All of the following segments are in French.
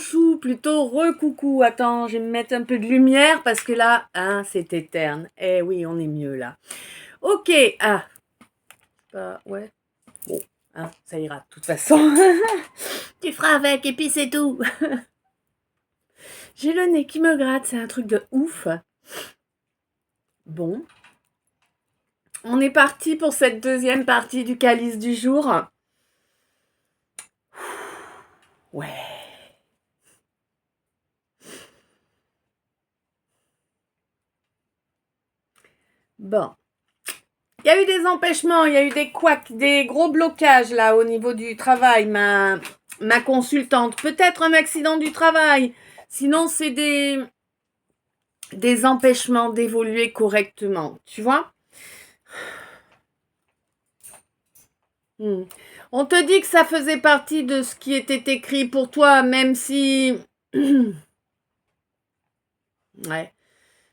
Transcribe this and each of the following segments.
chou, plutôt recoucou. Attends, je vais me mettre un peu de lumière parce que là, hein, c'est éterne. Eh oui, on est mieux là. Ok, ouais, bon, hein, ça ira de toute façon. Tu feras avec et puis c'est tout. J'ai le nez qui me gratte, c'est un truc de ouf. Bon, on est parti pour cette deuxième partie du calice du jour. Ouais. Bon. Il y a eu des empêchements, il y a eu des couacs, des gros blocages là au niveau du travail, ma consultante. Peut-être un accident du travail. Sinon, c'est des empêchements d'évoluer correctement. Tu vois? On te dit que ça faisait partie de ce qui était écrit pour toi, même si... ouais.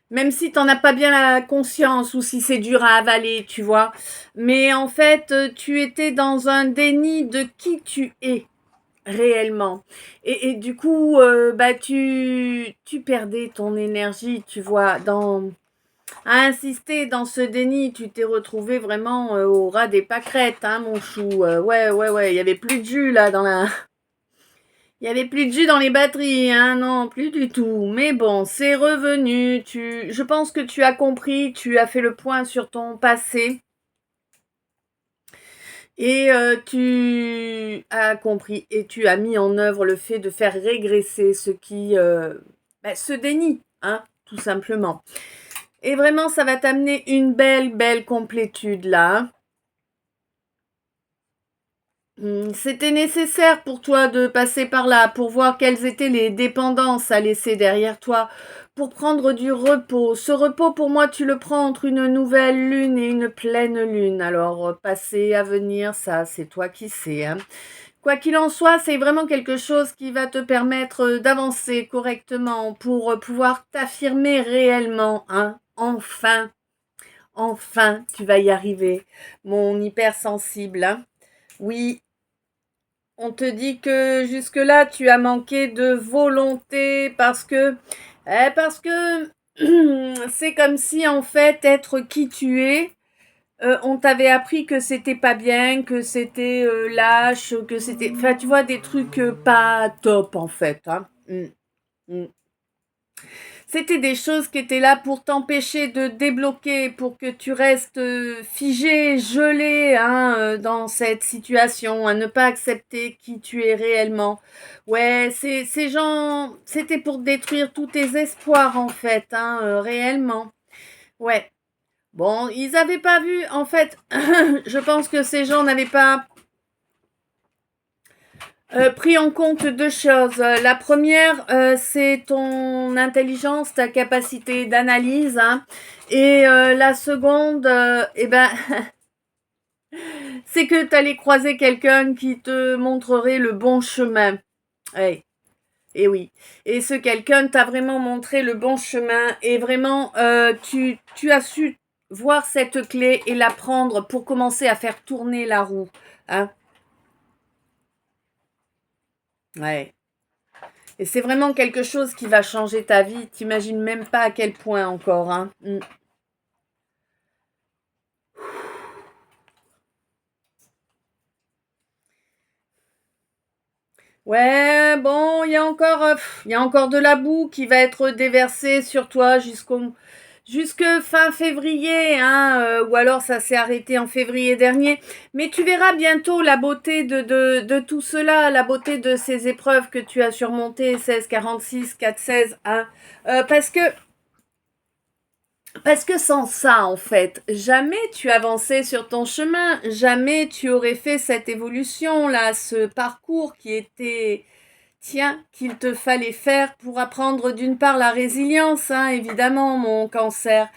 Même si t'en as pas bien la conscience ou si c'est dur à avaler, tu vois. Mais en fait, tu étais dans un déni de qui tu es réellement. Et du coup, tu perdais ton énergie, tu vois, à insister dans ce déni. Tu t'es retrouvé vraiment au ras des pâquerettes, hein, mon chou. Ouais, il y avait plus de jus là dans la... Il y avait plus de jus dans les batteries, hein, non, plus du tout. Mais bon, c'est revenu. Je pense que tu as compris, tu as fait le point sur ton passé. Et tu as compris et tu as mis en œuvre le fait de faire régresser ce déni, hein, tout simplement. Et vraiment, ça va t'amener une belle complétude là. C'était nécessaire pour toi de passer par là, pour voir quelles étaient les dépendances à laisser derrière toi, pour prendre du repos. Ce repos, pour moi, tu le prends entre une nouvelle lune et une pleine lune. Alors, passé, avenir, ça, c'est toi qui sais, hein. Quoi qu'il en soit, c'est vraiment quelque chose qui va te permettre d'avancer correctement pour pouvoir t'affirmer réellement, hein. Enfin, tu vas y arriver, mon hypersensible, hein. Oui, on te dit que jusque-là, tu as manqué de volonté parce que c'est comme si en fait être qui tu es, on t'avait appris que c'était pas bien, que c'était lâche, que c'était, enfin tu vois des trucs pas top en fait, hein. Mm. C'était des choses qui étaient là pour t'empêcher de débloquer, pour que tu restes figé, gelé, hein, dans cette situation, à ne pas accepter qui tu es réellement. Ouais, ces gens, c'était pour détruire tous tes espoirs en fait, hein, réellement. Ouais. Bon, ils n'avaient pas vu, en fait, je pense que ces gens n'avaient pas pris en compte deux choses. La première, c'est ton intelligence, ta capacité d'analyse, hein. Et la seconde, c'est que tu allais croiser quelqu'un qui te montrerait le bon chemin. Ouais. Et oui. Et ce quelqu'un t'a vraiment montré le bon chemin et vraiment, tu as su voir cette clé et la prendre pour commencer à faire tourner la roue, hein. Ouais. Et c'est vraiment quelque chose qui va changer ta vie. T'imagines même pas à quel point encore, hein. Ouais, bon, il y a encore de la boue qui va être déversée sur toi jusque fin février, hein, ou alors ça s'est arrêté en février dernier. Mais tu verras bientôt la beauté de tout cela, la beauté de ces épreuves que tu as surmontées, 16, 46, 4, 16, hein, parce que sans ça, en fait, jamais tu avançais sur ton chemin, jamais tu aurais fait cette évolution-là, ce parcours qui était, tiens, qu'il te fallait faire pour apprendre d'une part la résilience, hein, évidemment, mon cancer,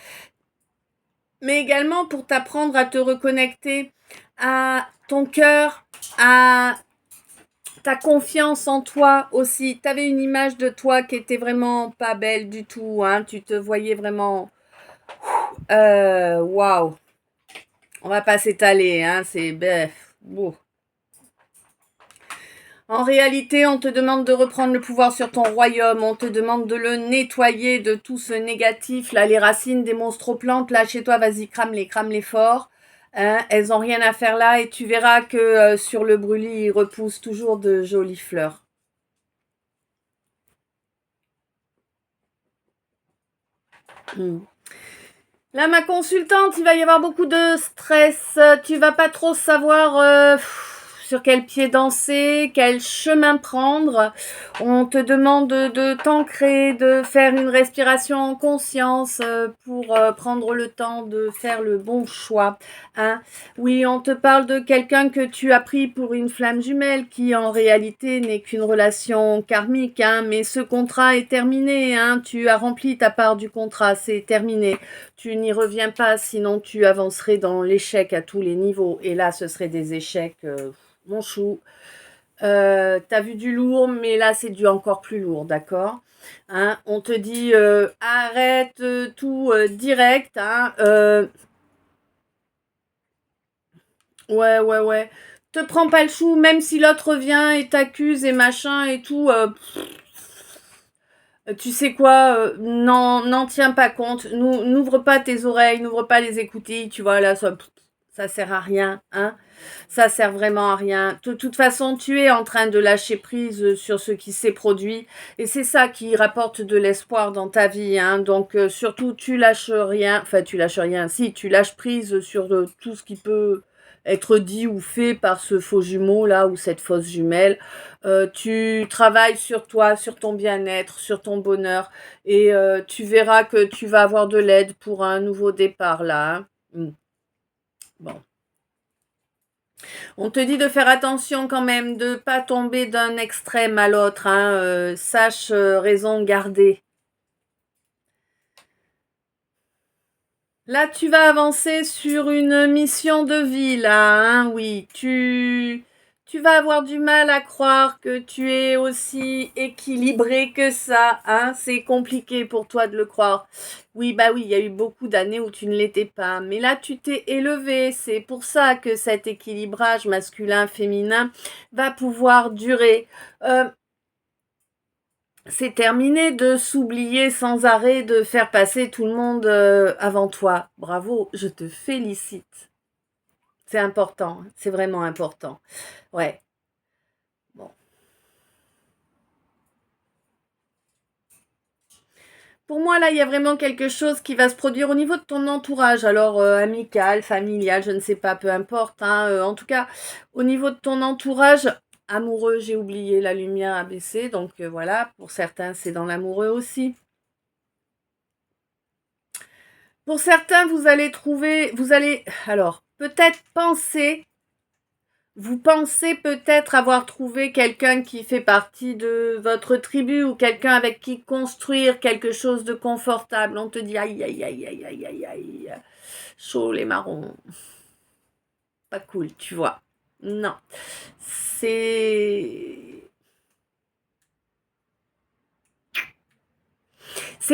mais également pour t'apprendre à te reconnecter à ton cœur, à ta confiance en toi aussi. Tu avais une image de toi qui était vraiment pas belle du tout, hein, tu te voyais vraiment... waouh. On va pas s'étaler, hein, c'est bref. Bon. En réalité, on te demande de reprendre le pouvoir sur ton royaume, on te demande de le nettoyer de tout ce négatif, là, les racines des monstroplantes, là, chez toi, vas-y, crame-les forts. Hein, elles n'ont rien à faire là et tu verras que sur le brûlis, il repousse toujours de jolies fleurs. Là, ma consultante, il va y avoir beaucoup de stress. Tu vas pas trop savoir sur quel pied danser, quel chemin prendre. On te demande de t'ancrer, de faire une respiration en conscience pour prendre le temps de faire le bon choix. Hein. Oui, on te parle de quelqu'un que tu as pris pour une flamme jumelle qui en réalité n'est qu'une relation karmique. Hein, mais ce contrat est terminé. Hein, tu as rempli ta part du contrat, c'est terminé. Tu n'y reviens pas, sinon tu avancerais dans l'échec à tous les niveaux. Et là, ce serait des échecs, mon chou. T'as vu du lourd, mais là, c'est du encore plus lourd, d'accord. Hein, on te dit arrête tout direct. Hein, ouais. Te prends pas le chou, même si l'autre vient et t'accuse et machin et tout. Tu sais quoi, n'en tiens pas compte, n'ouvre pas tes oreilles, n'ouvre pas les écoutilles, tu vois, là, ça sert à rien, hein, ça sert vraiment à rien. De toute façon, tu es en train de lâcher prise sur ce qui s'est produit, et c'est ça qui rapporte de l'espoir dans ta vie, hein, donc surtout, tu lâches rien, si, tu lâches prise sur tout ce qui peut être dit ou fait par ce faux jumeau, là, ou cette fausse jumelle. Tu travailles sur toi, sur ton bien-être, sur ton bonheur et tu verras que tu vas avoir de l'aide pour un nouveau départ là. Hein. Bon. On te dit de faire attention quand même, de ne pas tomber d'un extrême à l'autre. Hein. Sache raison garder. Là, tu vas avancer sur une mission de vie, là, hein, oui. Tu vas avoir du mal à croire que tu es aussi équilibré que ça, hein. C'est compliqué pour toi de le croire. Oui, bah oui, il y a eu beaucoup d'années où tu ne l'étais pas. Mais là, tu t'es élevé. C'est pour ça que cet équilibrage masculin-féminin va pouvoir durer. C'est terminé de s'oublier sans arrêt, de faire passer tout le monde avant toi. Bravo, je te félicite. C'est important, c'est vraiment important. Ouais, bon. Pour moi, là, il y a vraiment quelque chose qui va se produire au niveau de ton entourage. Alors, amical, familial, je ne sais pas, peu importe. Hein, en tout cas, au niveau de ton entourage, amoureux, j'ai oublié, la lumière a baissé. Donc, voilà, pour certains, c'est dans l'amoureux aussi. Pour certains, alors, peut-être vous pensez peut-être avoir trouvé quelqu'un qui fait partie de votre tribu ou quelqu'un avec qui construire quelque chose de confortable. On te dit aïe, aïe, aïe, aïe, aïe, aïe, aïe, chaud les marrons. Pas cool, tu vois. Non. C'est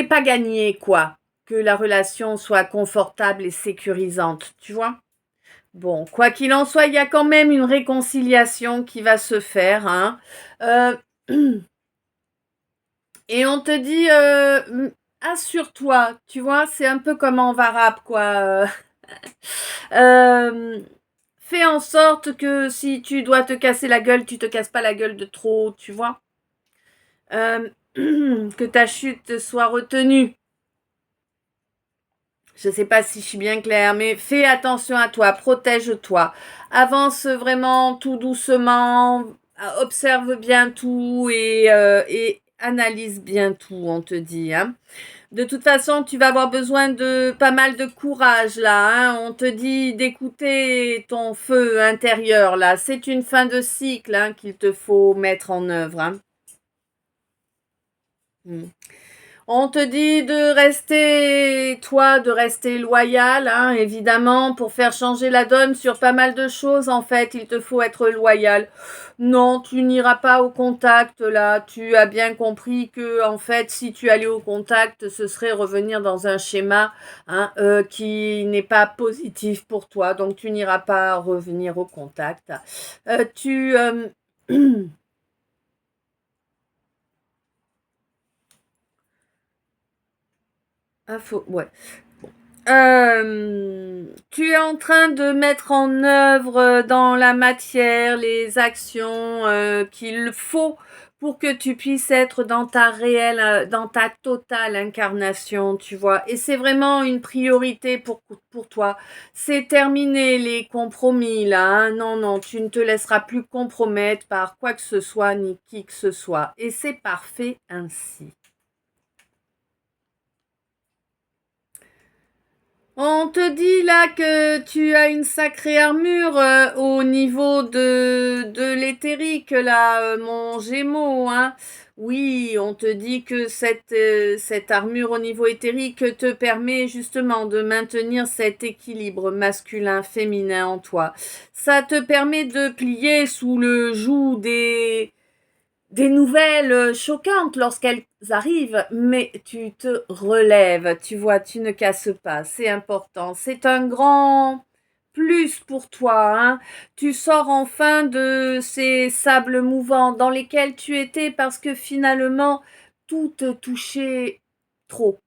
pas gagné, quoi, que la relation soit confortable et sécurisante, tu vois. Bon, quoi qu'il en soit, il y a quand même une réconciliation qui va se faire. Hein. Euh, et on te dit, assure-toi, tu vois, c'est un peu comme en varap, quoi. Euh, fais en sorte que si tu dois te casser la gueule, tu te casses pas la gueule de trop, tu vois. Que ta chute soit retenue. Je ne sais pas si je suis bien claire, mais fais attention à toi, protège-toi. Avance vraiment tout doucement, observe bien tout et analyse bien tout, on te dit. Hein. De toute façon, tu vas avoir besoin de pas mal de courage là. Hein. On te dit d'écouter ton feu intérieur là. C'est une fin de cycle hein, qu'il te faut mettre en œuvre. Hein. On te dit de rester, toi, de rester loyal, hein, évidemment, pour faire changer la donne sur pas mal de choses, en fait, il te faut être loyal. Non, tu n'iras pas au contact, là, tu as bien compris que, en fait, si tu allais au contact, ce serait revenir dans un schéma hein, qui n'est pas positif pour toi, donc tu n'iras pas revenir au contact. Tu... Ah, ouais. Tu es en train de mettre en œuvre dans la matière les actions qu'il faut pour que tu puisses être dans ta réelle, dans ta totale incarnation, tu vois. Et c'est vraiment une priorité pour toi. C'est terminé les compromis là, hein. Non, non, tu ne te laisseras plus compromettre par quoi que ce soit ni qui que ce soit. Et c'est parfait ainsi. On te dit là que tu as une sacrée armure au niveau de l'éthérique là, mon Gémeaux, hein. Oui, on te dit que cette armure au niveau éthérique te permet justement de maintenir cet équilibre masculin-féminin en toi. Ça te permet de plier sous le joug des nouvelles choquantes lorsqu'elles arrivent, mais tu te relèves, tu vois, tu ne casses pas, c'est important. C'est un grand plus pour toi, hein. Tu sors enfin de ces sables mouvants dans lesquels tu étais parce que finalement, tout te touchait trop.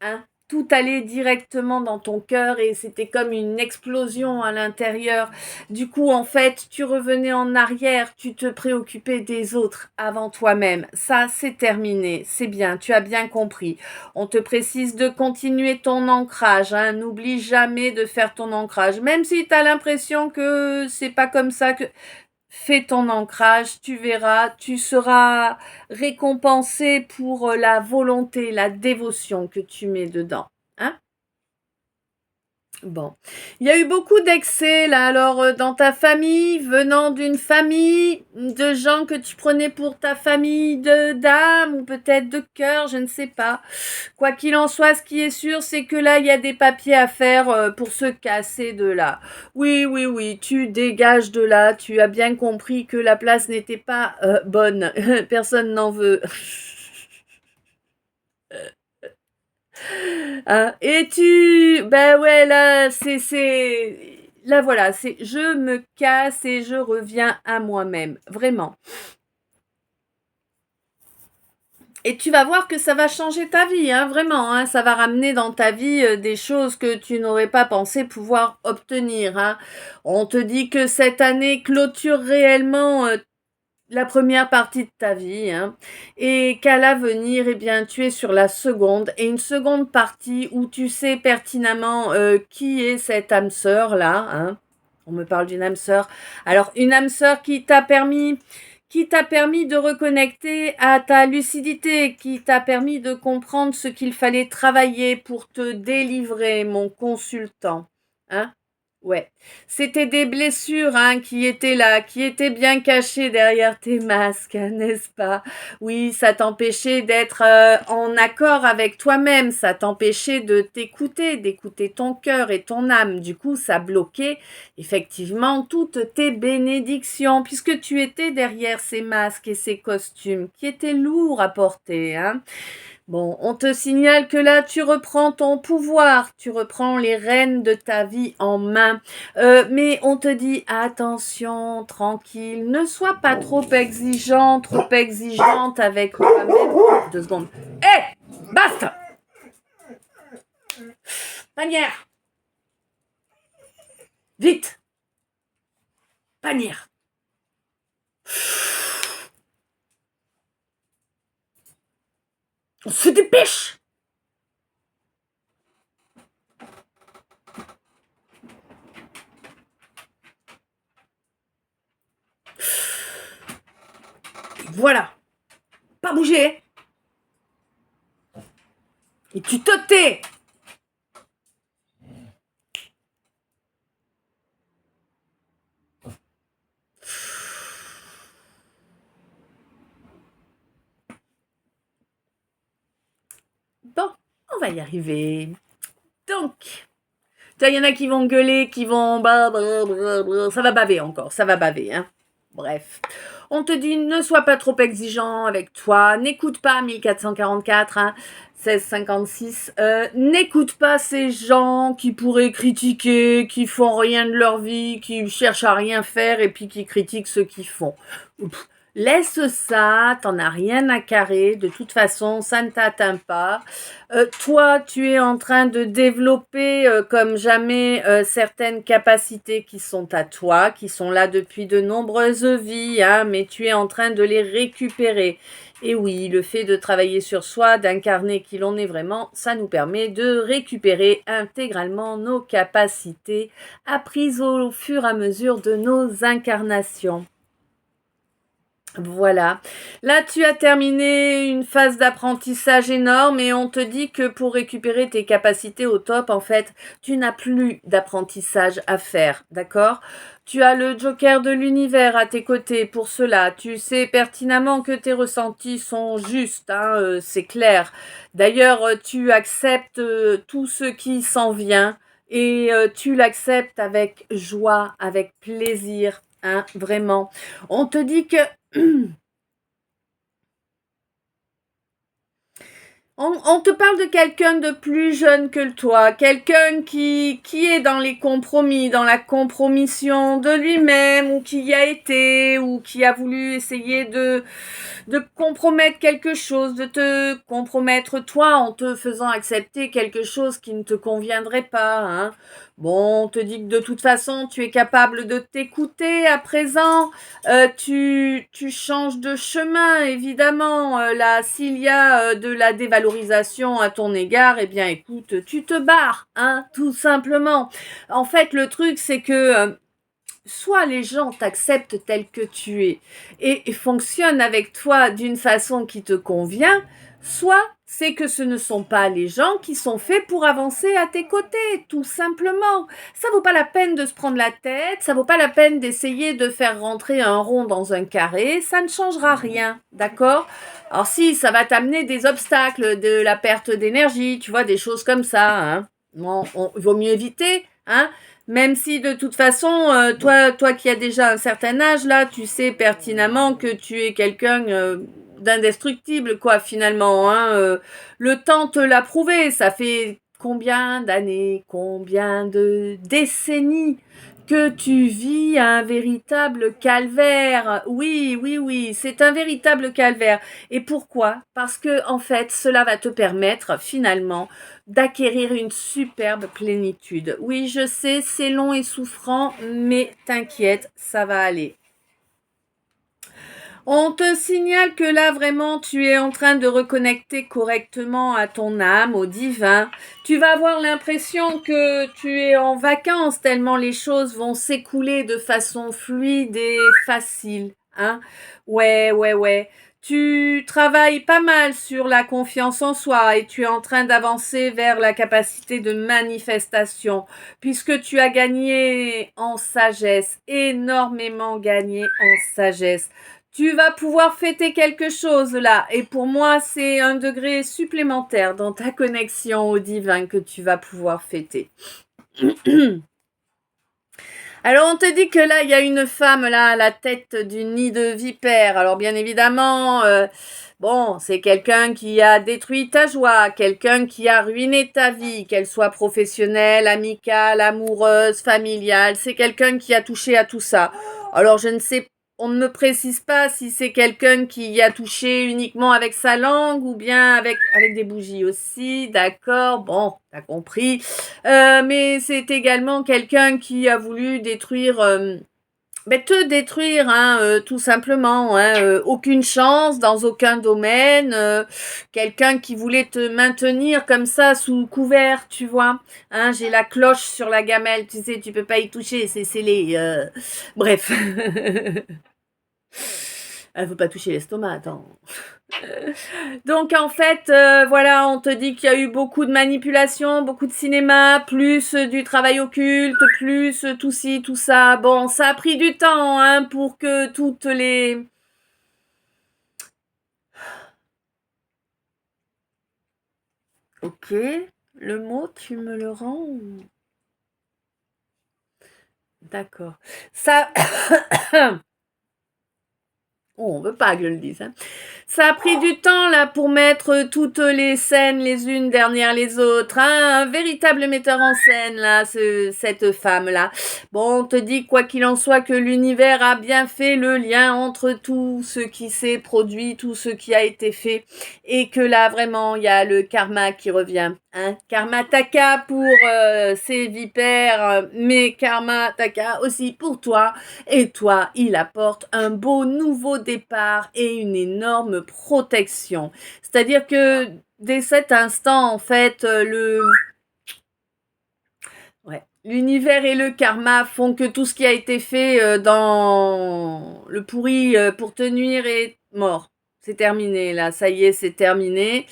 Hein, tout allait directement dans ton cœur et c'était comme une explosion à l'intérieur. Du coup, en fait, tu revenais en arrière, tu te préoccupais des autres avant toi-même. Ça, c'est terminé. C'est bien, tu as bien compris. On te précise de continuer ton ancrage. Hein. N'oublie jamais de faire ton ancrage. Même si tu as l'impression que c'est pas comme ça que fais ton ancrage, tu verras, tu seras récompensé pour la volonté, la dévotion que tu mets dedans. Hein? Bon. Il y a eu beaucoup d'excès là, alors dans ta famille, venant d'une famille de gens que tu prenais pour ta famille de d'âme ou peut-être de cœur, je ne sais pas. Quoi qu'il en soit, ce qui est sûr, c'est que là, il y a des papiers à faire pour se casser de là. Oui, oui, oui, tu dégages de là. Tu as bien compris que la place n'était pas bonne. Personne n'en veut. Hein, et ben ouais, là, là voilà, c'est, je me casse et je reviens à moi-même, vraiment. Et tu vas voir que ça va changer ta vie, hein, vraiment. Hein, ça va ramener dans ta vie des choses que tu n'aurais pas pensé pouvoir obtenir. Hein. On te dit que cette année clôture réellement la première partie de ta vie, hein, et qu'à l'avenir, eh bien, tu es sur la seconde, et une seconde partie où tu sais pertinemment qui est cette âme sœur là. Hein. On me parle d'une âme sœur. Alors, une âme sœur qui t'a permis de reconnecter à ta lucidité, qui t'a permis de comprendre ce qu'il fallait travailler pour te délivrer, mon consultant. Hein? Ouais. C'était des blessures hein, qui étaient là, qui étaient bien cachées derrière tes masques, n'est-ce pas? Oui, ça t'empêchait d'être en accord avec toi-même, ça t'empêchait de t'écouter, d'écouter ton cœur et ton âme. Du coup, ça bloquait effectivement toutes tes bénédictions, puisque tu étais derrière ces masques et ces costumes qui étaient lourds à porter. Hein. Bon, on te signale que là, tu reprends ton pouvoir, tu reprends les rênes de ta vie en main. Mais on te dit, attention, tranquille, ne sois pas trop exigeant, trop exigeante avec toi-même. 2 secondes. Hé, basta! Panière! Vite! Panière! On se dépêche! Voilà. Pas bouger. Et tu te tais. Bon, on va y arriver. Donc, il y en a qui vont gueuler, qui vont... Ça va baver encore, ça va baver. Hein. Bref. On te dit, ne sois pas trop exigeant avec toi. N'écoute pas 1444, hein, 1656. N'écoute pas ces gens qui pourraient critiquer, qui font rien de leur vie, qui cherchent à rien faire et puis qui critiquent ceux qui font. Oups. Laisse ça, t'en as rien à carrer, de toute façon, ça ne t'atteint pas. Toi, tu es en train de développer comme jamais certaines capacités qui sont à toi, qui sont là depuis de nombreuses vies, hein, mais tu es en train de les récupérer. Et oui, le fait de travailler sur soi, d'incarner qui l'on est vraiment, ça nous permet de récupérer intégralement nos capacités apprises au fur et à mesure de nos incarnations. Voilà. Là, tu as terminé une phase d'apprentissage énorme et on te dit que pour récupérer tes capacités au top, en fait, tu n'as plus d'apprentissage à faire, d'accord? Tu as le joker de l'univers à tes côtés pour cela. Tu sais pertinemment que tes ressentis sont justes, hein, c'est clair. D'ailleurs, tu acceptes tout ce qui s'en vient et tu l'acceptes avec joie, avec plaisir, hein, vraiment. On te dit que on te parle de quelqu'un de plus jeune que toi, quelqu'un qui est dans les compromis, dans la compromission de lui-même, ou qui y a été, ou qui a voulu essayer de compromettre quelque chose, de te compromettre toi en te faisant accepter quelque chose qui ne te conviendrait pas, hein. Bon, on te dit que de toute façon, tu es capable de t'écouter à présent. Tu changes de chemin, évidemment. Là, s'il y a de la dévalorisation à ton égard, eh bien, écoute, tu te barres, hein, tout simplement. En fait, le truc, c'est que soit les gens t'acceptent tel que tu es et fonctionnent avec toi d'une façon qui te convient, soit c'est que ce ne sont pas les gens qui sont faits pour avancer à tes côtés, tout simplement. Ça vaut pas la peine de se prendre la tête, ça vaut pas la peine d'essayer de faire rentrer un rond dans un carré, ça ne changera rien, d'accord? Alors si, ça va t'amener des obstacles, de la perte d'énergie, tu vois, des choses comme ça, hein. Bon, il vaut mieux éviter, hein. Même si de toute façon, toi qui as déjà un certain âge, là, tu sais pertinemment que tu es quelqu'un d'indestructible, quoi, finalement, hein. Le temps te l'a prouvé. Ça fait combien d'années, combien de décennies que tu vis un véritable calvaire. Oui, oui, oui, c'est un véritable calvaire. Et pourquoi? Parce que, en fait, cela va te permettre, finalement, d'acquérir une superbe plénitude. Oui, je sais, c'est long et souffrant, mais t'inquiète, ça va aller. On te signale que là, vraiment, tu es en train de reconnecter correctement à ton âme, au divin. Tu vas avoir l'impression que tu es en vacances, tellement les choses vont s'écouler de façon fluide et facile. Hein? Ouais, ouais, ouais. Tu travailles pas mal sur la confiance en soi et tu es en train d'avancer vers la capacité de manifestation puisque tu as gagné en sagesse, énormément gagné en sagesse. Tu vas pouvoir fêter quelque chose là. Et pour moi, c'est un degré supplémentaire dans ta connexion au divin que tu vas pouvoir fêter. Alors, on te dit que là, il y a une femme là à la tête du nid de vipère. Alors, bien évidemment, bon, c'est quelqu'un qui a détruit ta joie, quelqu'un qui a ruiné ta vie, qu'elle soit professionnelle, amicale, amoureuse, familiale. C'est quelqu'un qui a touché à tout ça. Alors, je ne sais, on ne me précise pas si c'est quelqu'un qui y a touché uniquement avec sa langue ou bien avec des bougies aussi. D'accord, bon, t'as compris. Mais c'est également quelqu'un qui a voulu détruire, te détruire, hein, tout simplement. Hein, aucune chance dans aucun domaine. Quelqu'un qui voulait te maintenir comme ça sous couvert, tu vois. Hein, j'ai la cloche sur la gamelle, tu sais, tu peux pas y toucher, c'est scellé. Bref. Elle veut pas toucher l'estomac, attends. Donc en fait, voilà, on te dit qu'il y a eu beaucoup de manipulation, beaucoup de cinéma, plus du travail occulte, plus tout ci, tout ça. Bon, ça a pris du temps, hein, pour que toutes les... Ok, le mot, tu me le rends ou... D'accord. Ça... Oh, on veut pas que je le dise. Hein. Ça a pris du temps là pour mettre toutes les scènes les unes derrière les autres. Hein. Un véritable metteur en scène là, cette femme là. Bon, on te dit quoi qu'il en soit que l'univers a bien fait le lien entre tout ce qui s'est produit, tout ce qui a été fait, et que là vraiment il y a le karma qui revient. Hein. Karma Taka pour ces vipères, mais karma Taka aussi pour toi. Et toi, il apporte un beau nouveau départ et une énorme protection. C'est-à-dire que dès cet instant, en fait, l'univers et le karma font que tout ce qui a été fait dans le pourri pour te nuire est mort. C'est terminé là, ça y est, c'est terminé.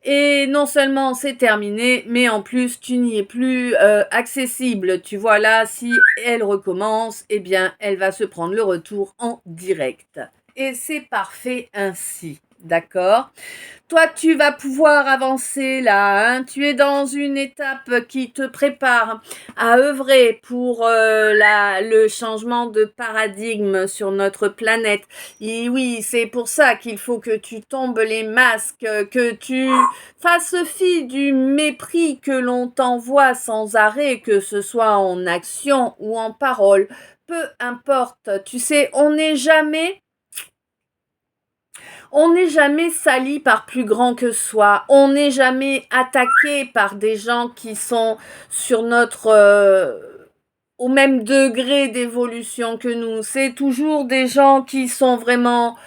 Et non seulement c'est terminé, mais en plus tu n'y es plus accessible. Tu vois là, si elle recommence, eh bien elle va se prendre le retour en direct. Et c'est parfait ainsi, d'accord ? Toi, tu vas pouvoir avancer là. Hein. Tu es dans une étape qui te prépare à œuvrer pour le changement de paradigme sur notre planète. Et oui, c'est pour ça qu'il faut que tu tombes les masques, que tu fasses fi du mépris que l'on t'envoie sans arrêt, que ce soit en action ou en parole. Peu importe, tu sais, on n'est jamais sali par plus grand que soi. On n'est jamais attaqué par des gens qui sont sur au même degré d'évolution que nous. C'est toujours des gens qui sont vraiment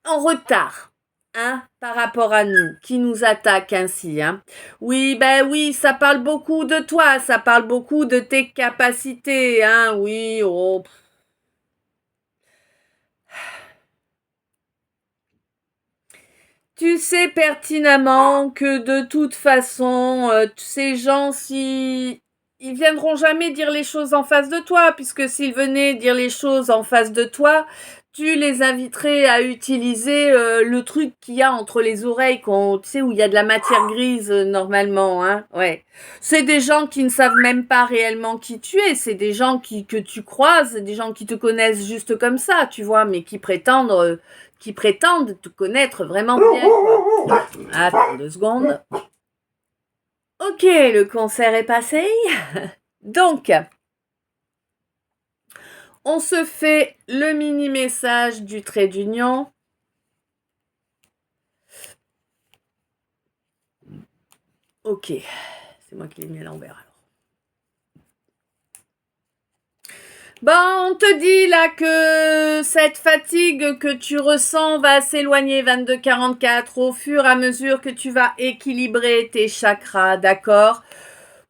en retard. Hein, par rapport à nous, qui nous attaquent ainsi. Hein. Oui, ben oui, ça parle beaucoup de toi, ça parle beaucoup de tes capacités. Hein, oui, oh. Tu sais pertinemment que de toute façon, ces gens, ils viendront jamais dire les choses en face de toi, puisque s'ils venaient dire les choses en face de toi, tu les inviterais à utiliser le truc qu'il y a entre les oreilles, tu sais, où il y a de la matière grise normalement, hein. Ouais. C'est des gens qui ne savent même pas réellement qui tu es, c'est des gens que tu croises, des gens qui te connaissent juste comme ça, tu vois, mais qui prétendent te connaître vraiment bien. Quoi. Attends 2 secondes. Ok, le concert est passé. Donc, on se fait le mini message du trait d'union. Ok, c'est moi qui l'ai mis à l'envers. Bon, on te dit là que cette fatigue que tu ressens va s'éloigner 22-44 au fur et à mesure que tu vas équilibrer tes chakras, d'accord ?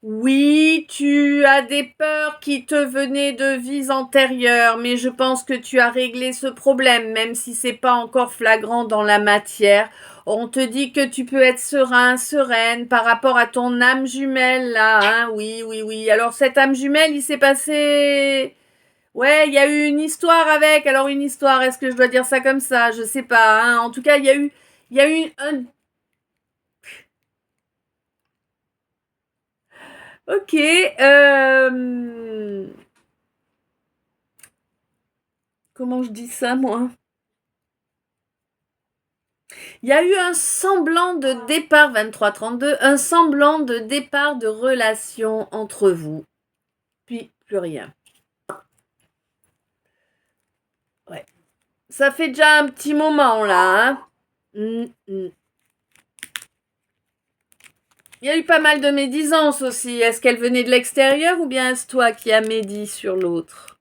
Oui, tu as des peurs qui te venaient de vies antérieures, mais je pense que tu as réglé ce problème, même si c'est pas encore flagrant dans la matière. On te dit que tu peux être serein, sereine par rapport à ton âme jumelle là, hein. Oui, oui, oui. Alors cette âme jumelle, il s'est passé... Ouais, il y a eu une histoire avec. Alors une histoire, est-ce que je dois dire ça comme ça? Je sais pas. Hein. En tout cas, il y a eu un. Ok. Comment je dis ça, moi? Il y a eu un semblant de départ 23-32, un semblant de départ de relation entre vous. Puis plus rien. Ouais. Ça fait déjà un petit moment là. Hein. Il y a eu pas mal de médisances aussi. Est-ce qu'elle venait de l'extérieur ou bien est-ce toi qui as médit sur l'autre?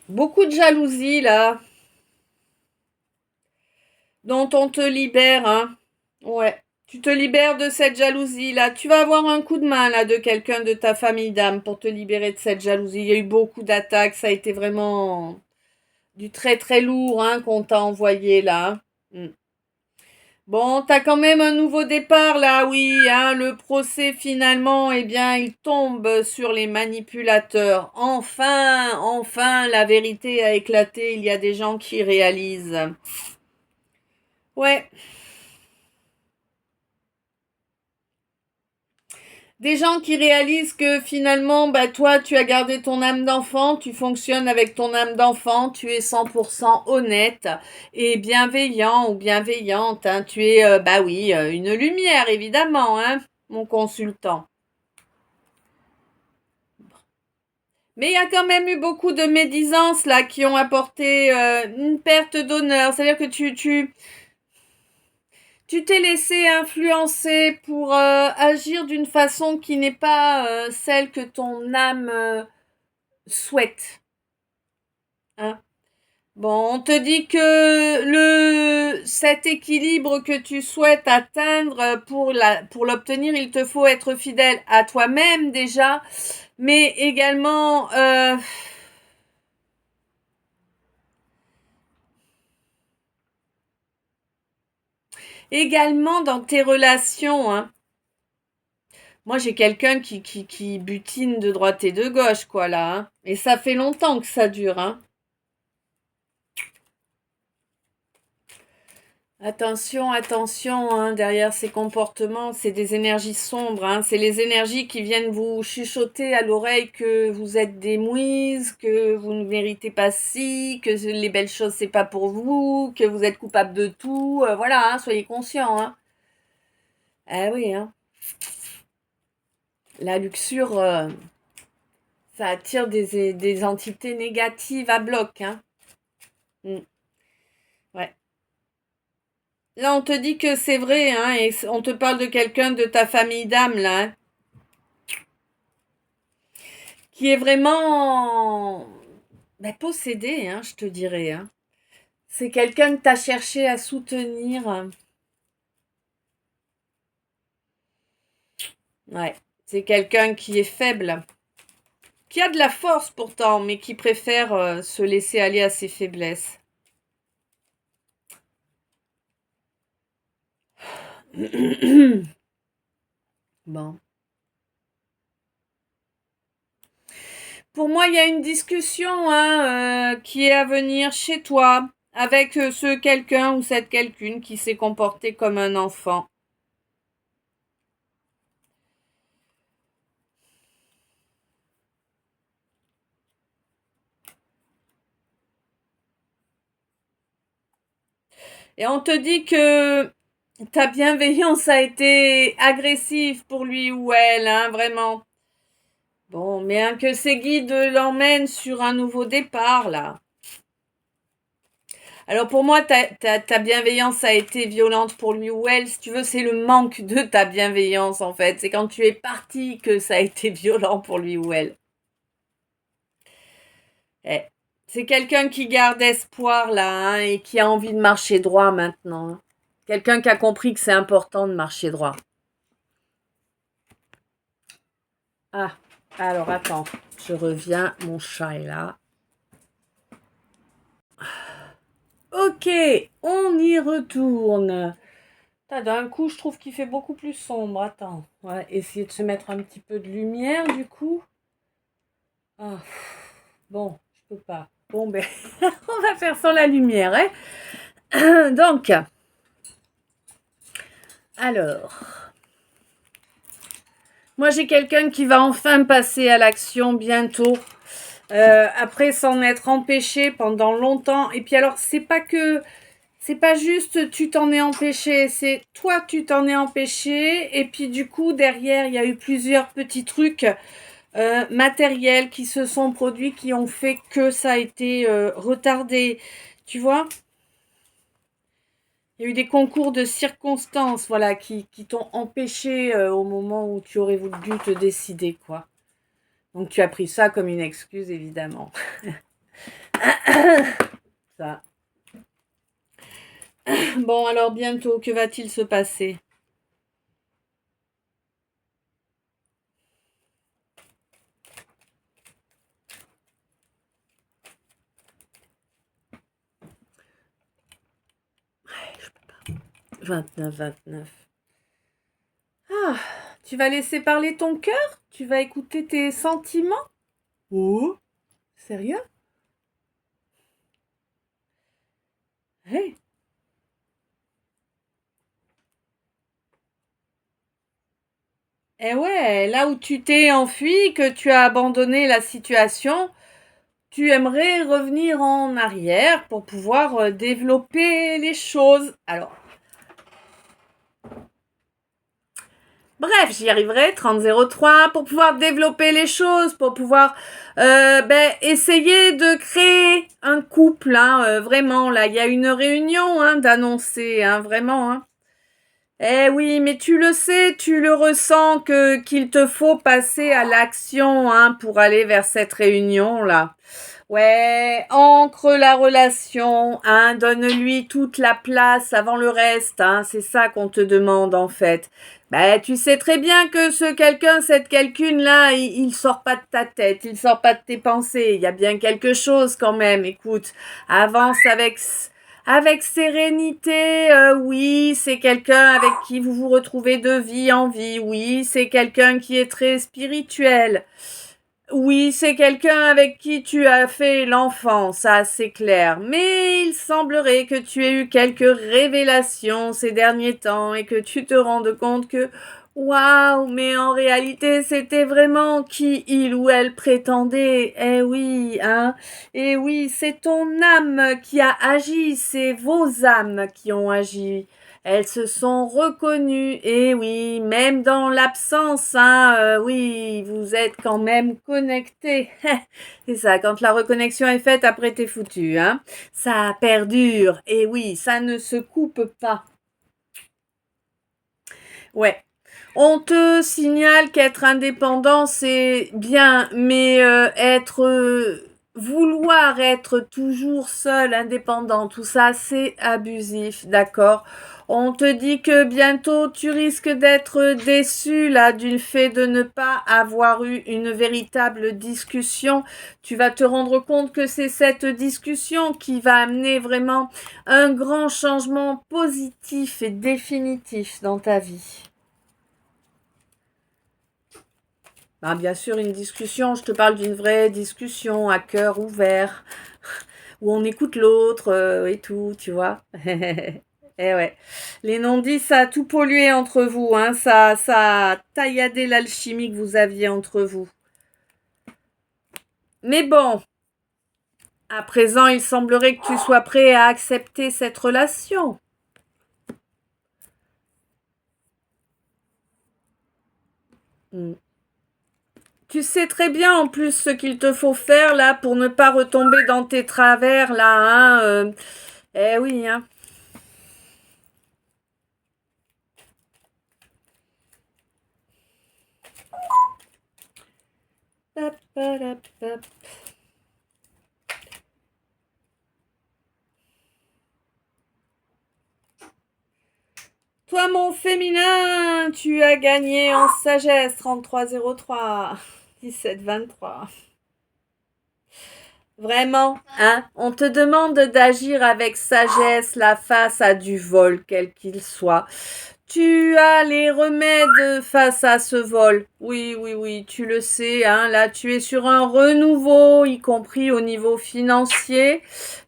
Beaucoup de jalousie là. Dont on te libère, hein. Ouais. Tu te libères de cette jalousie là. Tu vas avoir un coup de main là de quelqu'un de ta famille d'âme pour te libérer de cette jalousie. Il y a eu beaucoup d'attaques. Ça a été vraiment du très très lourd hein, qu'on t'a envoyé là. Bon, t'as quand même un nouveau départ là, oui, hein, le procès finalement, eh bien, il tombe sur les manipulateurs. Enfin, enfin, la vérité a éclaté, il y a des gens qui réalisent. Ouais, des gens qui réalisent que finalement, bah toi, tu as gardé ton âme d'enfant, tu fonctionnes avec ton âme d'enfant, tu es 100% honnête et bienveillant ou bienveillante, hein. Tu es, bah oui, une lumière, évidemment, hein, mon consultant. Mais il y a quand même eu beaucoup de médisances là qui ont apporté une perte d'honneur. C'est-à-dire que tu t'es laissé influencer pour agir d'une façon qui n'est pas celle que ton âme souhaite. Hein. Bon, on te dit que cet équilibre que tu souhaites atteindre pour l'obtenir, il te faut être fidèle à toi-même déjà, mais également dans tes relations, hein. Moi, j'ai quelqu'un qui butine de droite et de gauche, quoi, là, hein. Et ça fait longtemps que ça dure, hein. Attention, attention, hein, derrière ces comportements, c'est des énergies sombres, hein. C'est les énergies qui viennent vous chuchoter à l'oreille que vous êtes des mouises, que vous ne méritez pas ci, que les belles choses, c'est pas pour vous, que vous êtes coupable de tout. Voilà, hein, soyez conscients, hein. Ah oui, hein. La luxure, ça attire des entités négatives à bloc, hein. Mm. Ouais. Là, on te dit que c'est vrai, hein, et on te parle de quelqu'un de ta famille d'âme, là, hein, qui est vraiment possédé, hein, je te dirais, hein. C'est quelqu'un que tu as cherché à soutenir. Ouais. C'est quelqu'un qui est faible, qui a de la force pourtant, mais qui préfère se laisser aller à ses faiblesses. Bon. Pour moi, il y a une discussion hein, qui est à venir chez toi avec ce quelqu'un ou cette quelqu'une qui s'est comporté comme un enfant. Et on te dit que ta bienveillance a été agressive pour lui ou elle, hein, vraiment. Bon, mais hein, que ses guides l'emmènent sur un nouveau départ, là. Alors pour moi, ta bienveillance a été violente pour lui ou elle. Si tu veux, c'est le manque de ta bienveillance, en fait. C'est quand tu es parti que ça a été violent pour lui ou elle. Eh, c'est quelqu'un qui garde espoir, là, hein, et qui a envie de marcher droit maintenant, hein. Quelqu'un qui a compris que c'est important de marcher droit. Ah, alors attends, je reviens, mon chat est là. Ok, on y retourne. D'un coup, je trouve qu'il fait beaucoup plus sombre. Attends, on va essayer de se mettre un petit peu de lumière du coup. Ah, bon, je peux pas. Bon, ben, on va faire sans la lumière, hein. Donc, alors, moi j'ai quelqu'un qui va enfin passer à l'action bientôt. Après s'en être empêché pendant longtemps. Et puis alors, c'est pas juste tu t'en es empêché, c'est toi tu t'en es empêché. Et puis du coup, derrière, il y a eu plusieurs petits trucs matériels qui se sont produits qui ont fait que ça a été retardé. Tu vois? Il y a eu des concours de circonstances, voilà, qui t'ont empêché au moment où tu aurais voulu te décider, quoi. Donc tu as pris ça comme une excuse, évidemment. Ça. Bon, alors bientôt, que va-t-il se passer? 29, 29. Ah, tu vas laisser parler ton cœur? Tu vas écouter tes sentiments? Oh, sérieux? Hey. Eh ouais, là où tu t'es enfui, que tu as abandonné la situation, tu aimerais revenir en arrière pour pouvoir développer les choses. Alors, bref, j'y arriverai, 3003, pour pouvoir développer les choses, pour pouvoir essayer de créer un couple, hein, vraiment, là, il y a une réunion d'annoncer, vraiment. Hein. Eh oui, mais tu le sais, tu le ressens qu'il te faut passer à l'action pour aller vers cette réunion-là. Ouais, ancre la relation, donne-lui toute la place avant le reste, c'est ça qu'on te demande en fait. Tu sais très bien que ce quelqu'un, cette quelqu'une-là, il sort pas de ta tête, il sort pas de tes pensées, il y a bien quelque chose quand même, écoute, avance avec sérénité, oui, c'est quelqu'un avec qui vous vous retrouvez de vie en vie, oui, c'est quelqu'un qui est très spirituel. Oui, c'est quelqu'un avec qui tu as fait l'enfant, ça c'est clair. Mais il semblerait que tu aies eu quelques révélations ces derniers temps et que tu te rendes compte que waouh, mais en réalité c'était vraiment qui il ou elle prétendait. Eh oui, Eh oui, c'est ton âme qui a agi, c'est vos âmes qui ont agi. Elles se sont reconnues, et oui, même dans l'absence, oui, vous êtes quand même connectés. C'est ça, quand la reconnexion est faite, après t'es foutu, Ça perdure, et oui, ça ne se coupe pas. Ouais. On te signale qu'être indépendant, c'est bien, mais vouloir être toujours seul, indépendant, tout ça, c'est abusif, d'accord? On te dit que bientôt tu risques d'être déçu là du fait de ne pas avoir eu une véritable discussion. Tu vas te rendre compte que c'est cette discussion qui va amener vraiment un grand changement positif et définitif dans ta vie. Bien sûr, une discussion, je te parle d'une vraie discussion à cœur ouvert, où on écoute l'autre et tout, tu vois. Eh ouais. Les non-dits, ça a tout pollué entre vous, ça a tailladé l'alchimie que vous aviez entre vous. Mais bon, à présent, il semblerait que tu sois prêt à accepter cette relation. Tu sais très bien en plus ce qu'il te faut faire là pour ne pas retomber dans tes travers là, Eh oui, Hop, hop, hop. Toi, mon féminin, tu as gagné en sagesse 3303 1723. Vraiment, on te demande d'agir avec sagesse là face à du vol, quel qu'il soit. Tu as les remèdes face à ce vol. Oui, oui, oui, tu le sais, là tu es sur un renouveau, y compris au niveau financier.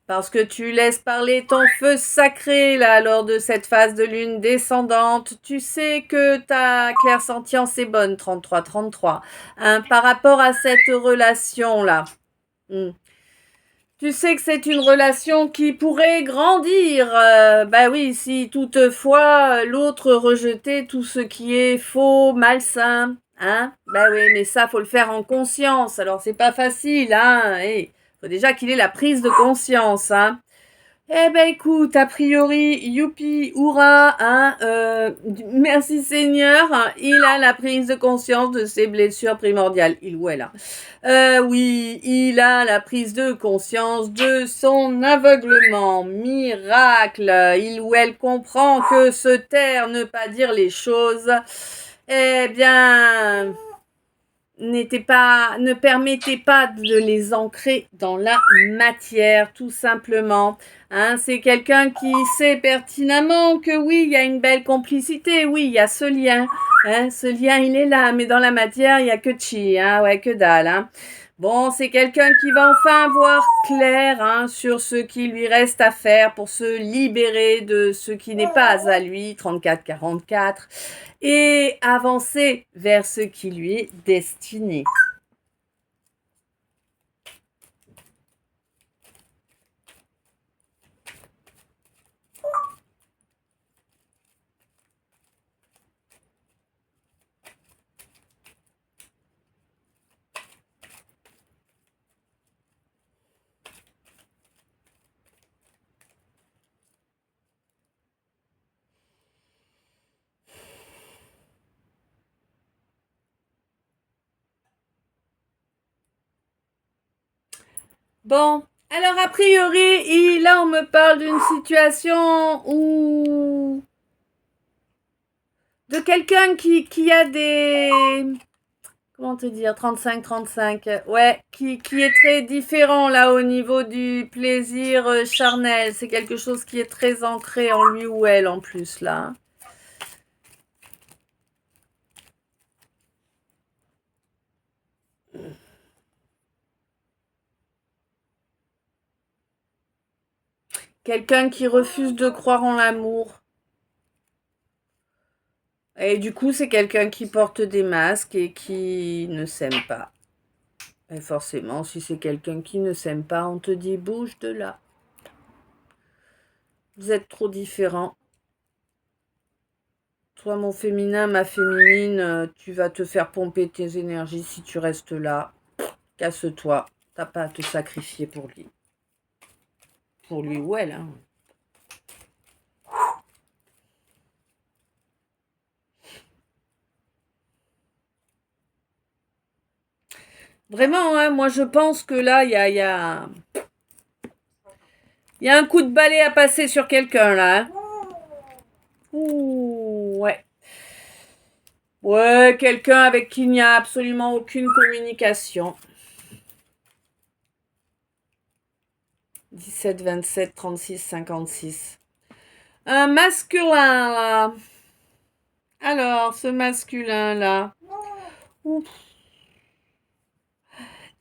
Parce que tu laisses parler ton feu sacré là lors de cette phase de lune descendante. Tu sais que ta clairsentience est bonne, 33-33. Par rapport à cette relation-là. Tu sais que c'est une relation qui pourrait grandir. Oui, si toutefois l'autre rejetait tout ce qui est faux, malsain. Oui, mais ça, faut le faire en conscience. Alors, c'est pas facile, faut déjà qu'il ait la prise de conscience, Eh ben écoute, a priori, youpi, hurrah, merci Seigneur, il a la prise de conscience de ses blessures primordiales, il ou elle. Oui, il a la prise de conscience de son aveuglement, miracle, il ou elle comprend que se taire, ne pas dire les choses, eh bien... ne permettait pas de les ancrer dans la matière, tout simplement. Hein, c'est quelqu'un qui sait pertinemment que oui, il y a une belle complicité, oui, il y a ce lien. Hein, ce lien, il est là, mais dans la matière, il n'y a que chi, hein, ouais, que dalle. Hein. Bon, c'est quelqu'un qui va enfin voir clair hein, sur ce qui lui reste à faire pour se libérer de ce qui n'est pas à lui, 34-44, et avancer vers ce qui lui est destiné. Bon, alors a priori, là on me parle d'une situation où... de quelqu'un qui a des... comment te dire, 35, ouais, qui est très différent là au niveau du plaisir charnel. C'est quelque chose qui est très ancré en lui ou elle en plus là. Quelqu'un qui refuse de croire en l'amour. Et du coup, c'est quelqu'un qui porte des masques et qui ne s'aime pas. Et forcément, si c'est quelqu'un qui ne s'aime pas, on te dit bouge de là. Vous êtes trop différents. Toi, mon féminin, ma féminine, tu vas te faire pomper tes énergies si tu restes là. Casse-toi. T'as pas à te sacrifier pour lui. Pour lui ou elle, hein. Vraiment, hein, moi je pense que là, il y a un coup de balai à passer sur quelqu'un, là. Hein. Ouh, ouais. Ouais, quelqu'un avec qui il n'y a absolument aucune communication. 17, 27, 36, 56. Un masculin, là. Alors, ce masculin-là. Ouf.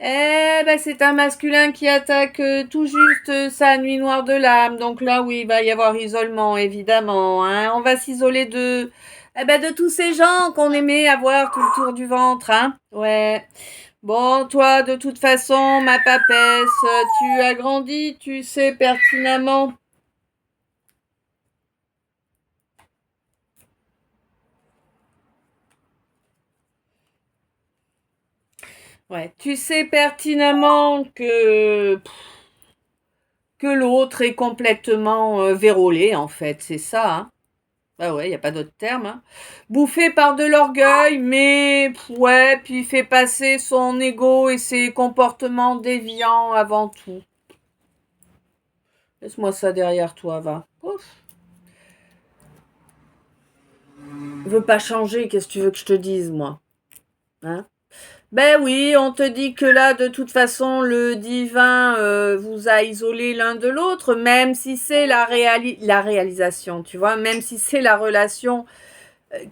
Eh ben, c'est un masculin qui attaque tout juste sa nuit noire de l'âme. Donc là, oui, il va y avoir isolement, évidemment. Hein. On va s'isoler de tous ces gens qu'on aimait avoir tout le tour du ventre. Hein. Ouais. Bon, toi, de toute façon, ma papesse, tu as grandi, tu sais pertinemment. Ouais, tu sais pertinemment que l'autre est complètement vérolé, en fait, c'est ça. Hein. Bah ouais, il n'y a pas d'autre terme. Hein. Bouffé par de l'orgueil, mais ouais, puis il fait passer son ego et ses comportements déviants avant tout. Laisse-moi ça derrière toi, va. Ouf. Veux pas changer, qu'est-ce que tu veux que je te dise, moi? Hein? Ben oui, on te dit que là, de toute façon, le divin vous a isolé l'un de l'autre, même si c'est la réalisation, tu vois, même si c'est la relation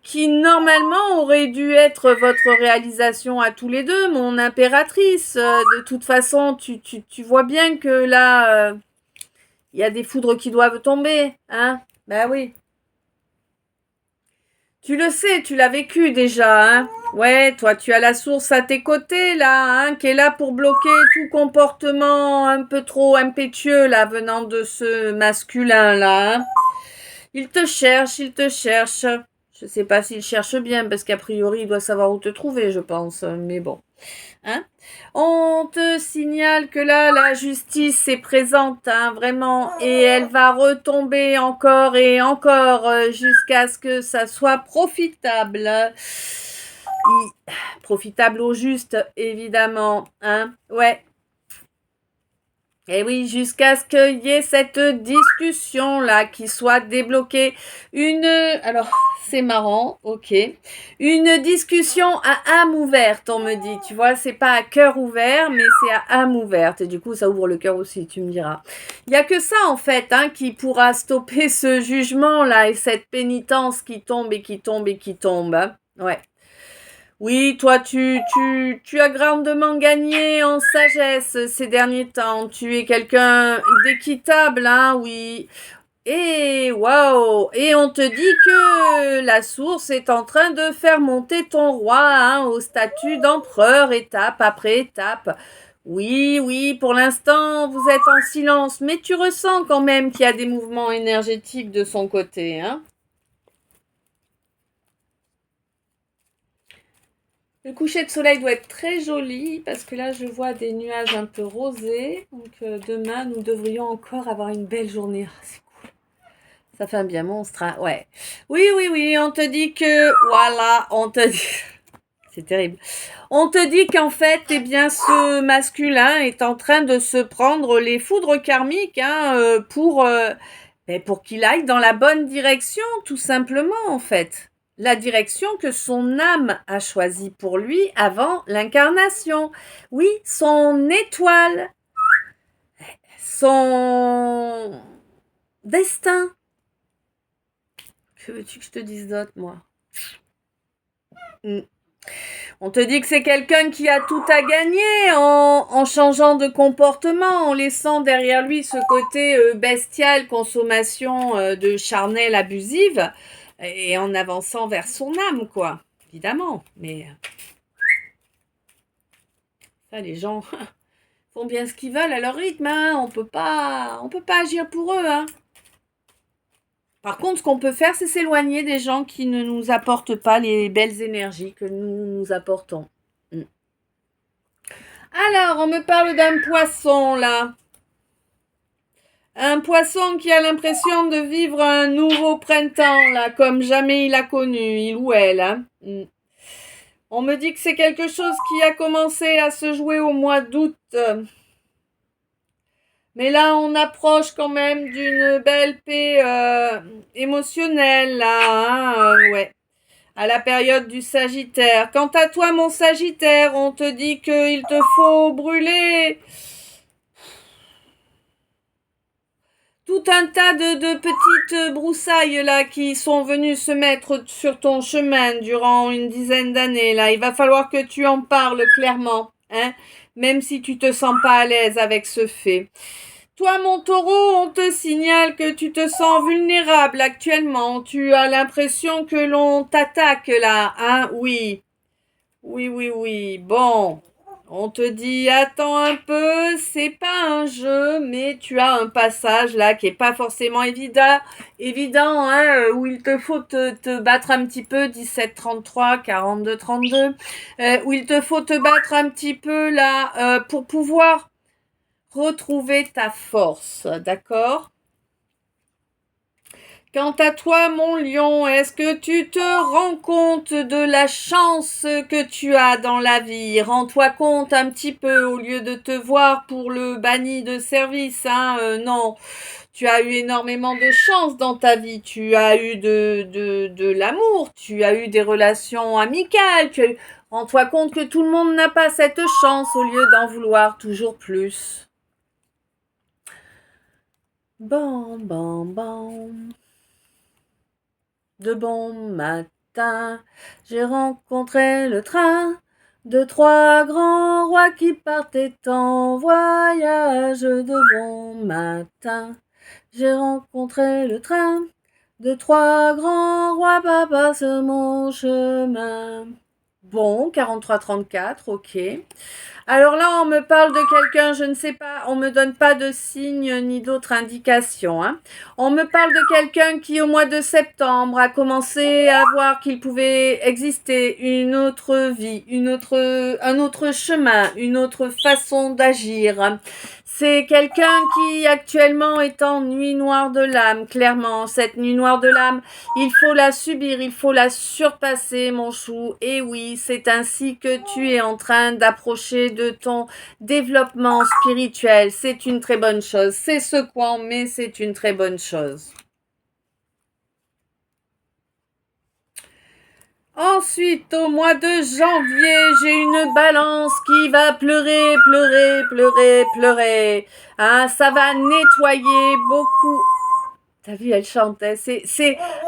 qui normalement aurait dû être votre réalisation à tous les deux, mon impératrice. De toute façon, tu vois bien que là, il y a des foudres qui doivent tomber, hein? Ben oui. Tu le sais, tu l'as vécu déjà, hein? Ouais, toi, tu as la source à tes côtés, là, hein, qui est là pour bloquer tout comportement un peu trop impétueux, là, venant de ce masculin-là, hein. Il te cherche, il te cherche. Je sais pas s'il cherche bien, parce qu'a priori, il doit savoir où te trouver, je pense, mais bon. Hein? On te signale que là, la justice est présente, hein, vraiment, et elle va retomber encore et encore jusqu'à ce que ça soit profitable. Profitable au juste, évidemment. Hein? Ouais. Et oui, jusqu'à ce qu'il y ait cette discussion-là qui soit débloquée. Alors, c'est marrant, ok. Une discussion à âme ouverte, on me dit. Tu vois, c'est pas à cœur ouvert, mais c'est à âme ouverte. Et du coup, ça ouvre le cœur aussi, tu me diras. Il n'y a que ça, en fait, hein, qui pourra stopper ce jugement-là et cette pénitence qui tombe et qui tombe et qui tombe. Hein. Ouais. Oui, toi, tu as grandement gagné en sagesse ces derniers temps. Tu es quelqu'un d'équitable, hein, oui. Et waouh! Et on te dit que la source est en train de faire monter ton roi hein, au statut d'empereur, étape après étape. Oui, oui, pour l'instant, vous êtes en silence, mais tu ressens quand même qu'il y a des mouvements énergétiques de son côté, hein? Le coucher de soleil doit être très joli parce que là je vois des nuages un peu rosés. Donc demain nous devrions encore avoir une belle journée. Ah, c'est cool. Ça fait un bien monstre. Hein ouais. Oui, oui, oui. On te dit que voilà. On te dit. C'est terrible. On te dit qu'en fait, eh bien, ce masculin est en train de se prendre les foudres karmiques hein, pour qu'il aille dans la bonne direction, tout simplement, en fait. La direction que son âme a choisie pour lui avant l'incarnation. Oui, son étoile, son destin. Que veux-tu que je te dise d'autre, moi? On te dit que c'est quelqu'un qui a tout à gagner en changeant de comportement, en laissant derrière lui ce côté bestial, consommation de charnel abusive, et en avançant vers son âme, quoi. Évidemment, mais ça, les gens font bien ce qu'ils veulent à leur rythme, hein. On peut pas agir pour eux, hein. Par contre, ce qu'on peut faire, c'est s'éloigner des gens qui ne nous apportent pas les belles énergies que nous apportons. Alors, on me parle d'un poisson, là. Un poisson qui a l'impression de vivre un nouveau printemps, là, comme jamais il a connu, il ou elle. Hein. On me dit que c'est quelque chose qui a commencé à se jouer au mois d'août. Mais là, on approche quand même d'une belle paix émotionnelle, là. Hein, ouais. À la période du Sagittaire. Quant à toi, mon Sagittaire, on te dit qu'il te faut brûler tout un tas de petites broussailles là qui sont venues se mettre sur ton chemin durant une dizaine d'années là. Il va falloir que tu en parles clairement, hein, même si tu te sens pas à l'aise avec ce fait. Toi, mon taureau, on te signale que tu te sens vulnérable actuellement. Tu as l'impression que l'on t'attaque là, hein? Oui. Oui, oui, oui. Bon. On te dit attends un peu, c'est pas un jeu, mais tu as un passage là qui est pas forcément évident hein, où il te faut te battre un petit peu, 17-33, 42-32, où il te faut te battre un petit peu là pour pouvoir retrouver ta force, d'accord? Quant à toi, mon lion, est-ce que tu te rends compte de la chance que tu as dans la vie? Rends-toi compte un petit peu au lieu de te voir pour le banni de service, hein? Non, tu as eu énormément de chance dans ta vie. Tu as eu de l'amour, tu as eu des relations amicales. Rends-toi compte que tout le monde n'a pas cette chance au lieu d'en vouloir toujours plus. Bon, bon, bon. De bon matin, j'ai rencontré le train de trois grands rois qui partaient en voyage. De bon matin, j'ai rencontré le train de trois grands rois, papa sur mon chemin. Bon, 43-34, ok. Alors là, on me parle de quelqu'un, je ne sais pas, on me donne pas de signe ni d'autres indications. Hein. On me parle de quelqu'un qui, au mois de septembre, a commencé à voir qu'il pouvait exister une autre vie, un autre chemin, une autre façon d'agir. C'est quelqu'un qui actuellement est en nuit noire de l'âme, clairement. Cette nuit noire de l'âme, il faut la subir, il faut la surpasser, mon chou. Et oui, c'est ainsi que tu es en train d'approcher de ton développement spirituel. C'est une très bonne chose. C'est secouant, mais c'est une très bonne chose. Ensuite, au mois de janvier, j'ai une balance qui va pleurer, pleurer, pleurer, pleurer. Hein, ça va nettoyer beaucoup. T'as vu, elle chantait.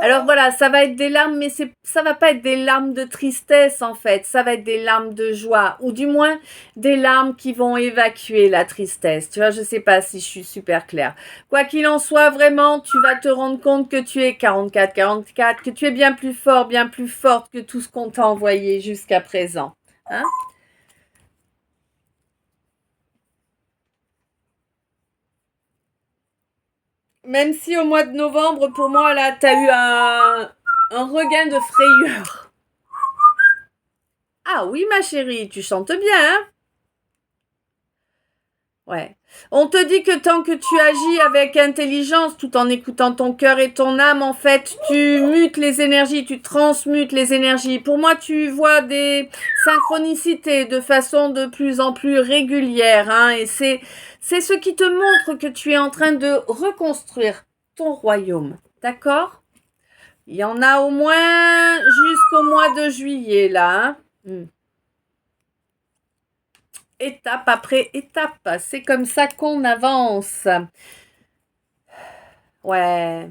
Alors voilà, ça va être des larmes, mais ça va pas être des larmes de tristesse en fait. Ça va être des larmes de joie, ou du moins des larmes qui vont évacuer la tristesse. Tu vois, je sais pas si je suis super claire. Quoi qu'il en soit, vraiment, tu vas te rendre compte que tu es 44, que tu es bien plus fort, bien plus forte que tout ce qu'on t'a envoyé jusqu'à présent. Hein? Même si au mois de novembre, pour moi, là, t'as eu un regain de frayeur. Ah oui, ma chérie, tu chantes bien, hein? Ouais. On te dit que tant que tu agis avec intelligence, tout en écoutant ton cœur et ton âme, en fait, tu mutes les énergies, tu transmutes les énergies. Pour moi, tu vois des synchronicités de façon de plus en plus régulière, hein, et c'est ce qui te montre que tu es en train de reconstruire ton royaume. D'accord? Il y en a au moins jusqu'au mois de juillet, là, hein. Étape après étape. C'est comme ça qu'on avance. Ouais.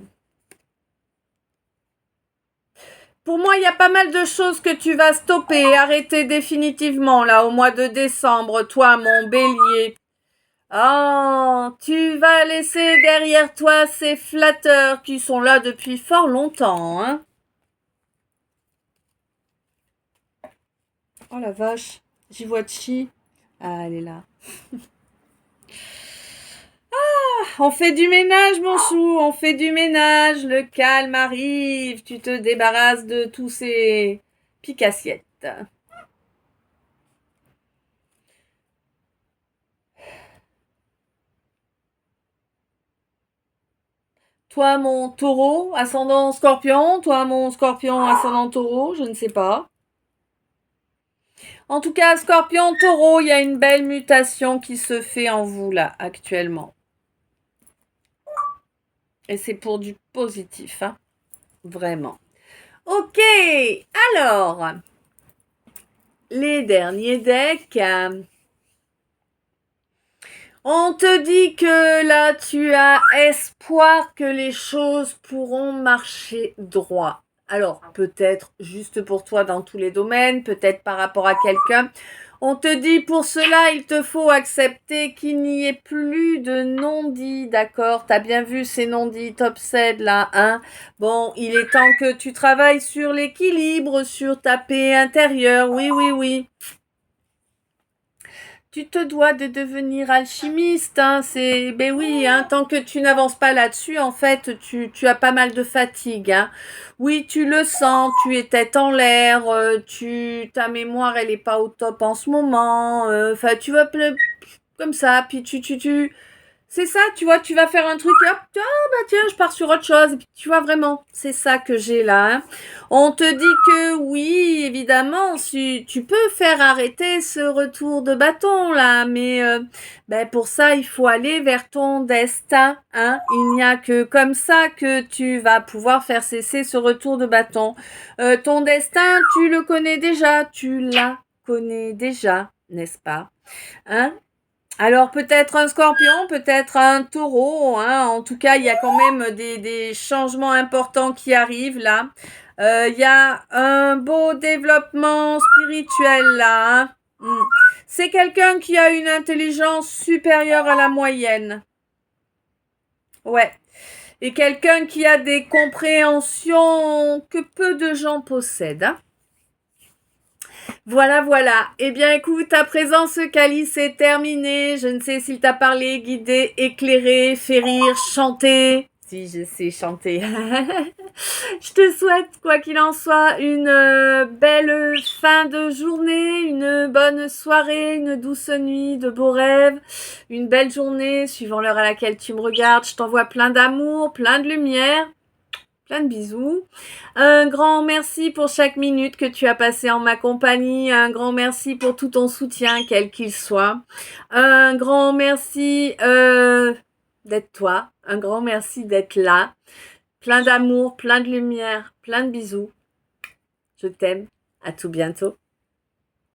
Pour moi, il y a pas mal de choses que tu vas stopper, arrêter définitivement là au mois de décembre, toi, mon bélier. Oh, tu vas laisser derrière toi ces flatteurs qui sont là depuis fort longtemps, hein. Oh la vache, j'y vois Chi. Ah, elle est là. On fait du ménage, mon chou, on fait du ménage. Le calme arrive. Tu te débarrasses de tous ces piques-assiettes. Toi, mon taureau, ascendant scorpion. Toi, mon scorpion, ascendant taureau. Je ne sais pas. En tout cas, scorpion, taureau, il y a une belle mutation qui se fait en vous, là, actuellement. Et c'est pour du positif, hein. Vraiment. Ok, alors, les derniers decks. On te dit que là, tu as espoir que les choses pourront marcher droit. Alors, peut-être juste pour toi dans tous les domaines, peut-être par rapport à quelqu'un. On te dit pour cela, il te faut accepter qu'il n'y ait plus de non-dits, d'accord? T'as bien vu ces non-dits top 7 là, hein? Bon, il est temps que tu travailles sur l'équilibre, sur ta paix intérieure. Oui, oui, oui. Tu te dois de devenir alchimiste, hein, ben oui, hein, tant que tu n'avances pas là-dessus, en fait, tu as pas mal de fatigue, hein. Oui, tu le sens, tu es tête en l'air, ta mémoire, elle est pas au top en ce moment, enfin, tu vas comme ça, puis c'est ça, tu vois, tu vas faire un truc, et hop, bah tiens, je pars sur autre chose. Et puis, tu vois, vraiment, c'est ça que j'ai là, hein. On te dit que oui, évidemment, si tu peux faire arrêter ce retour de bâton là, mais ben pour ça, il faut aller vers ton destin, hein. Il n'y a que comme ça que tu vas pouvoir faire cesser ce retour de bâton. Ton destin, tu le connais déjà, tu la connais déjà, n'est-ce pas? Hein? Alors peut-être un scorpion, peut-être un taureau, hein. En tout cas, il y a quand même des changements importants qui arrivent là. Il y a un beau développement spirituel là, hein. C'est quelqu'un qui a une intelligence supérieure à la moyenne. Ouais. Et quelqu'un qui a des compréhensions que peu de gens possèdent, hein. Voilà, voilà. Eh bien, écoute, à présent, ce calice est terminé. Je ne sais s'il t'a parlé, guidé, éclairé, fait rire, chanté. Si, je sais chanter. Je te souhaite, quoi qu'il en soit, une belle fin de journée, une bonne soirée, une douce nuit, de beaux rêves, une belle journée, suivant l'heure à laquelle tu me regardes. Je t'envoie plein d'amour, plein de lumière. Plein de bisous. Un grand merci pour chaque minute que tu as passé en ma compagnie. Un grand merci pour tout ton soutien, quel qu'il soit. Un grand merci d'être toi. Un grand merci d'être là. Plein d'amour, plein de lumière, plein de bisous. Je t'aime. À tout bientôt.